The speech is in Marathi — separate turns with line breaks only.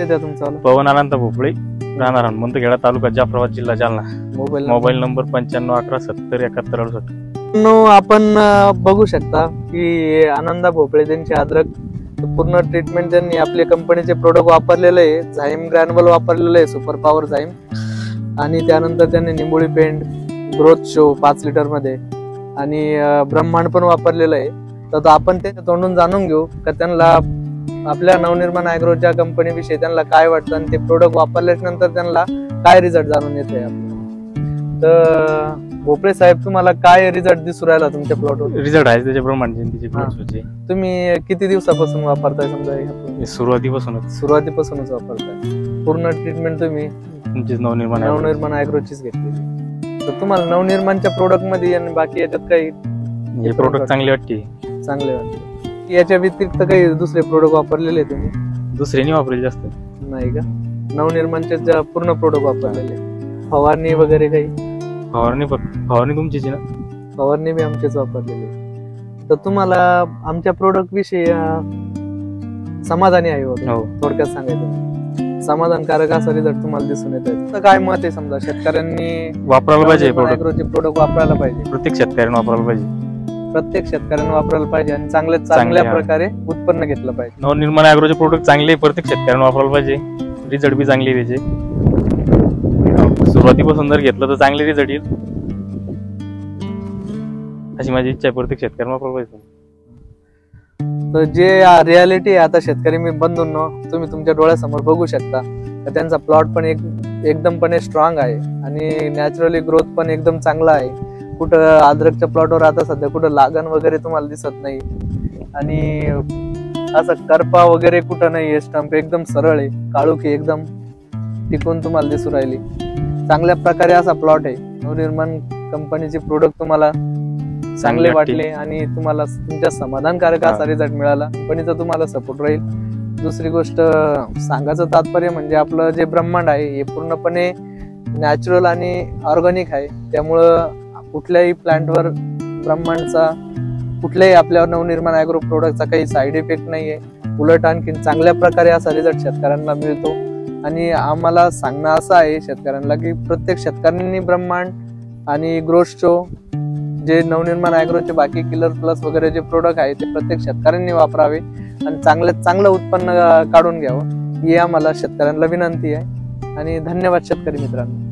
द्या तुमचा.
पवन अनंत भोपळे, राहणार हनुमंतखेडा, तालुका जाफराबाद, जिल्हा जालना. Mobile number 9511707168.
आपण बघू शकता की आनंदा भोपळे त्यांची अद्रक पूर्ण ट्रीटमेंट त्यांनी आपल्या कंपनीचे प्रोडक्ट वापरलेले आहे. झाईम ग्रॅन्युअल वापरलेलं आहे, सुपर पॉवर झाईम, आणि त्यानंतर त्यांनी निंबोळी पेंट, ग्रोथ शो 5 लिटर मध्ये, आणि ब्रह्मांड पण वापरलेलं आहे. तर आपण त्याच्या तोंडून जाणून घेऊ का त्यांना आपल्या नवनिर्माण ॲग्रोच्या कंपनी विषयी त्यांना काय वाटतं आणि ते प्रोडक्ट वापरल्याच्या नंतर त्यांना काय रिझल्ट जाणून येते आपल्याला. तर भोपळे साहेब, तुम्हाला काय रिझल्ट दिसू राहिला तुमच्या प्लॉटवर?
रिझल्ट आहे त्याच्या प्रमाणे.
तुम्ही किती दिवसापासून वापरताय? समजा सुरुवातीपासूनच वापरताय. पूर्ण ट्रीटमेंट तुम्ही नवनिर्माण ॲग्रोचीच घेतली. तर तुम्हाला नवनिर्माणच्या प्रोडक्ट मध्ये आणि बाकी याच्यात काही
प्रोडक्ट चांगले वाटते?
याच्या व्यतिरिक्त काही दुसरे प्रोडक्ट वापरलेले तुम्ही?
दुसऱ्यानी वापरले जास्त
नाही का? नवनिर्माणचे पूर्ण प्रोडक्ट वापरलेले. फवारणी वगैरे काही?
फवारणी तुमचीच ना?
फवारणी बी आमचेच वापरलेली. तर तुम्हाला आमच्या प्रोडक्ट विषयी समाधानी आहे हो? थोडक्यात सांगायचं, समाधानकारक असा रिझल्ट तुम्हाला दिसून येत आहे. तर काय मत आहे, समजा शेतकऱ्यांनी
वापरायला पाहिजे
प्रोडक्ट वापरायला पाहिजे?
प्रत्येक शेतकऱ्यांनी वापरायला पाहिजे.
प्रत्येक शेतकऱ्यांना वापरायला पाहिजे आणि चांगल्या प्रकारे उत्पन्न घेतलं पाहिजे.
नवनिर्माण ॲग्रोचे प्रोडक्ट चांगले प्रत्येक शेतकऱ्यांना वापरायला पाहिजे. रिझल्ट बी चांगले त्याचे. सुरुवातीपासून जर घेतलं तर चांगले रिझल्ट येईल अशी माझी इच्छा आहे. प्रत्येक शेतकऱ्यांना वापरायला पाहिजे.
तर जे रियालिटी आहे आता शेतकरी मी बंधूंनो, तुम्ही तुमच्या डोळ्यासमोर बघू शकता तर त्यांचा प्लॉट पण एकदमपणे स्ट्रॉंग आहे आणि नॅचरली ग्रोथ पण एकदम चांगला आहे. कुठं अद्रकच्या प्लॉटवर आता सध्या कुठं लागण वगैरे तुम्हाला दिसत नाही आणि असं करपा वगैरे कुठं नाही. स्टंप एकदम सरळ आहे, काळुखी एकदम टिकून तुम्हाला दिसू राहिली. चांगल्या प्रकारे असा प्लॉट आहे. नवनिर्माण कंपनीचे प्रोडक्ट तुम्हाला चांगले वाटले आणि तुम्हाला तुमच्या समाधानकारक असा रिझल्ट मिळाला. कंपनीचा तुम्हाला सपोर्ट राहील. दुसरी गोष्ट सांगायचं तात्पर्य म्हणजे आपलं जे ब्रह्मांड आहे हे पूर्णपणे नॅचरल आणि ऑर्गॅनिक आहे. त्यामुळं कुठल्याही प्लांटवर ब्रह्मांडचा कुठल्याही आपल्यावर नवनिर्माण ॲग्रो प्रोडक्टचा काही साईड इफेक्ट नाहीये. उलट आणखीन चांगल्या प्रकारे असा रिझल्ट शेतकऱ्यांना मिळतो. आणि आम्हाला सांगणं असं आहे शेतकऱ्यांना की प्रत्येक शेतकऱ्यांनी ब्रह्मांड आणि ग्रोथ शो जे नवनिर्माण ॲग्रोचे बाकी किलर प्लस वगैरे जे प्रोडक्ट आहे ते प्रत्येक शेतकऱ्यांनी वापरावे आणि चांगलं उत्पन्न काढून घ्यावं ही आम्हाला शेतकऱ्यांना विनंती आहे. आणि धन्यवाद शेतकरी मित्रांनो.